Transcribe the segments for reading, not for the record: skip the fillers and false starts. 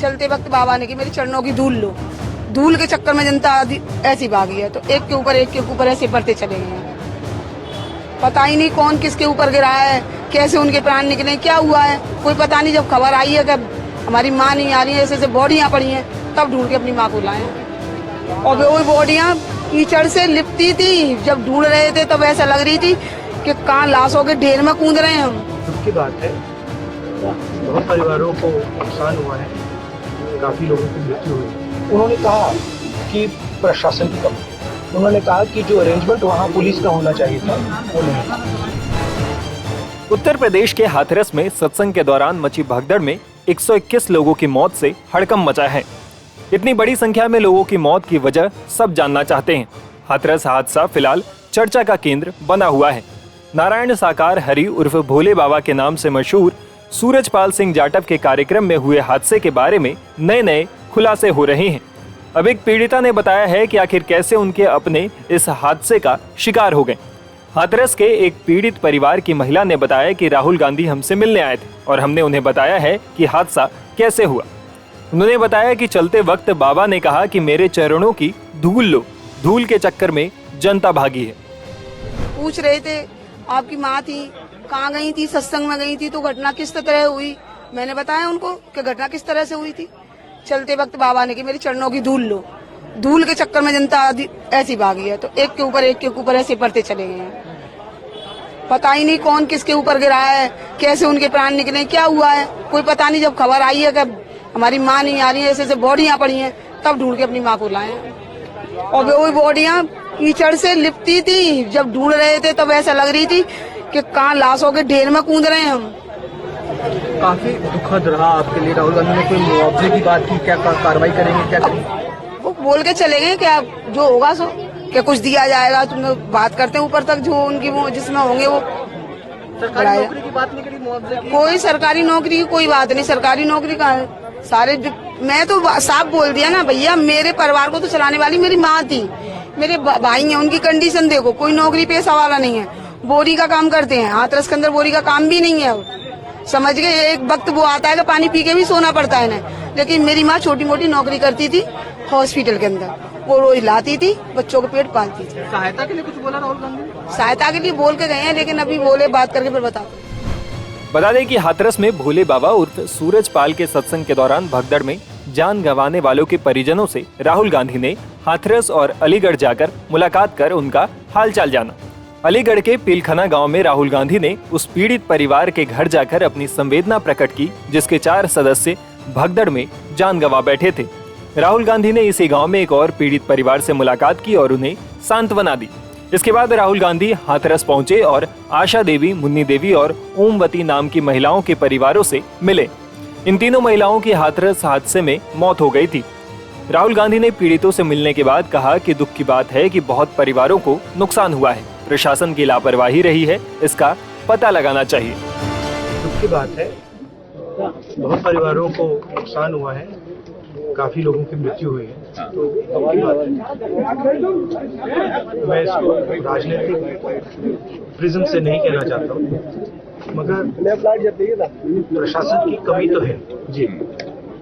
चलते वक्त बाबा ने कि मेरे चरणों की धूल लो। धूल के चक्कर में जनता ऐसी भागी है, तो एक के ऊपर ऐसे बढ़ते चले गए हैं। पता ही नहीं कौन किसके ऊपर गिरा है, कैसे उनके प्राण निकले, क्या हुआ है कोई पता नहीं। जब खबर आई है कि हमारी माँ नहीं आ रही है, ऐसे बॉडियाँ पड़ी हैं, तब ढूंढ के अपनी माँ को लाए। और वो बॉडियाँ कीचड़ से लिपटी थी। जब ढूंढ रहे थे तब ऐसा लग रही थी कि कहाँ लाशों के ढेर में कूद रहे हैं हम। दुख की बात है, बहुत परिवारों को नुकसान हुआ है, काफी लोगों की मृत्यु हुई। उन्होंने कहा कि प्रशासन की कमी, उन्होंने कहा कि जो अरेंजमेंट वहाँ पुलिस का होना चाहिए था वो नहीं था। उत्तर प्रदेश के हाथरस में सत्संग के दौरान मची भगदड़ में 121 लोगों की मौत से हड़कंप मचा है। इतनी बड़ी संख्या में लोगों की मौत की वजह सब जानना चाहते हैं। हाथरस हादसा फिलहाल चर्चा का केंद्र बना हुआ है। नारायण साकार हरि उर्फ भोले बाबा के नाम से मशहूर सूरजपाल सिंह जाटव के कार्यक्रम में हुए हादसे के बारे में नए खुलासे हो रहे हैं। अब एक पीड़िता ने बताया है कि आखिर कैसे उनके अपने इस हादसे का शिकार हो गए। हाथरस के एक पीड़ित परिवार की महिला ने बताया कि राहुल गांधी हमसे मिलने आए थे और हमने उन्हें बताया है कि हादसा कैसे हुआ। उन्होंने बताया कि चलते वक्त बाबा ने कहा कि मेरे चरणों की धूल लो। धूल के चक्कर में जनता भागी है। पूछ रहे थे आपकी माँ थी, कहाँ गई थी, सत्संग में गई थी, तो घटना किस तरह हुई। मैंने बताया उनको कि घटना किस तरह से हुई थी। चलते वक्त बाबा ने कि मेरे चरणों की धूल लो। धूल के चक्कर में जनता ऐसी भागी है, तो एक के ऊपर ऐसे बढ़ते चले गए हैं। पता ही नहीं कौन किसके ऊपर गिरा है, कैसे उनके प्राण निकले, क्या हुआ है कोई पता नहीं। जब खबर आई है कि हमारी माँ नहीं आ रही है, ऐसे बॉडियाँ पड़ी हैं, तब ढूंढ के अपनी माँ को लाए। और वो बॉडियाँ कीचड़ से लिपटी थी। जब ढूंढ रहे थे तब ऐसा लग रही थी कि कहाँ लाशों के ढेर में कूद रहे हैं हम। काफी दुखद रहा आपके लिए। राहुल गांधी ने कोई मुआवजे की बात की, क्या कार्रवाई करेंगे, क्या करेंगे? वो बोल के चले गए क्या जो होगा सो क्या कुछ दिया जाएगा। तुम बात करते हैं ऊपर तक, जो उनकी वो जिसमें होंगे वो। सरकारी नौकरी की बात नहीं करी, मुआवजे की? कोई सरकारी नौकरी की कोई बात नहीं। सरकारी नौकरी का सारे मैं तो साफ बोल दिया ना भैया, मेरे परिवार को तो चलाने वाली मेरी माँ थी, मेरे भाई हैं, उनकी कंडीशन देखो। कोई नौकरी पेशा वाला नहीं है, बोरी का काम करते हैं। हाथरस के अंदर बोरी का काम भी नहीं है। समझ गए, एक वक्त वो आता है कि पानी पी के भी सोना पड़ता है ना। लेकिन मेरी माँ छोटी मोटी नौकरी करती थी हॉस्पिटल के अंदर, वो रोज लाती थी, बच्चों को पेट पालती थी। सहायता के लिए कुछ बोला राहुल गांधी ने? सहायता के लिए बोल के गए हैं, लेकिन अभी बोले बात करके फिर बता दें कि हाथरस में भोले बाबा उर्फ सूरजपाल के सत्संग के दौरान भगदड़ में जान गंवाने वालों के परिजनों से राहुल गांधी ने हाथरस और अलीगढ़ जाकर मुलाकात कर उनका हालचाल जाना। अलीगढ़ के पीलखना गांव में राहुल गांधी ने उस पीड़ित परिवार के घर जाकर अपनी संवेदना प्रकट की, जिसके 4 सदस्य भगदड़ में जान गंवा बैठे थे। राहुल गांधी ने इसी गांव में एक और पीड़ित परिवार से मुलाकात की और उन्हें सांत्वना दी। इसके बाद राहुल गांधी हाथरस पहुंचे और आशा देवी, मुन्नी देवी और ओमवती नाम की महिलाओं के परिवारों से मिले। इन तीनों महिलाओं की हाथरस हादसे में मौत हो गई थी। राहुल गांधी ने पीड़ितों से मिलने के बाद कहा कि दुख की बात है कि बहुत परिवारों को नुकसान हुआ है, प्रशासन की लापरवाही रही है, इसका पता लगाना चाहिए। दुख की बात है, बहुत परिवारों को नुकसान हुआ है, काफी लोगों की मृत्यु हुई है। तो दुख की बात है। मैं इसको राजनीतिक प्रिज्म से नहीं कहना चाहता हूँ, मगर प्रशासन की कमी तो है जी,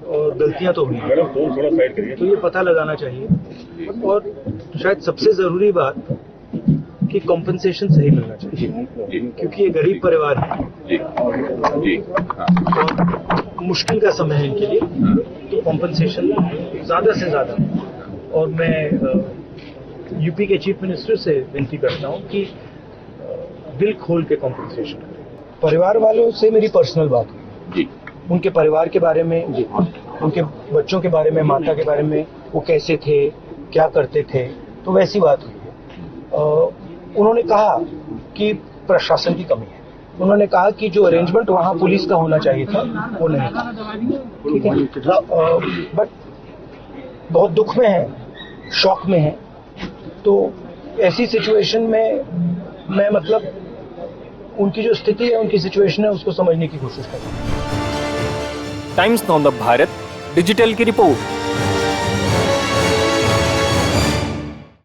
और गलतियां तो हुई हैं, तो ये पता लगाना चाहिए। और शायद सबसे जरूरी बात कि कॉम्पेंसेशन सही मिलना चाहिए, क्योंकि ये गरीब परिवार है और मुश्किल का समय है इनके लिए, तो कॉम्पेंसेशन ज्यादा से ज्यादा। और मैं यूपी के चीफ मिनिस्टर से विनती करता हूँ कि दिल खोल के कॉम्पेंसेशन करें। परिवार वालों से मेरी पर्सनल बात हुई, उनके परिवार के बारे में, उनके बच्चों के बारे में, माता के बारे में, वो कैसे थे, क्या करते थे, तो वैसी बात हुई है। उन्होंने कहा कि प्रशासन की कमी है। उन्होंने कहा कि जो अरेंजमेंट वहाँ पुलिस का होना चाहिए था वो नहीं था, ठीक है। बट बहुत दुख में है, शॉक में है। तो ऐसी सिचुएशन में मैं मतलब उनकी जो स्थिति है, उनकी सिचुएशन है, उसको समझने की कोशिश कर रहा हूँ। Times known the Bharat digital की रिपोर्ट।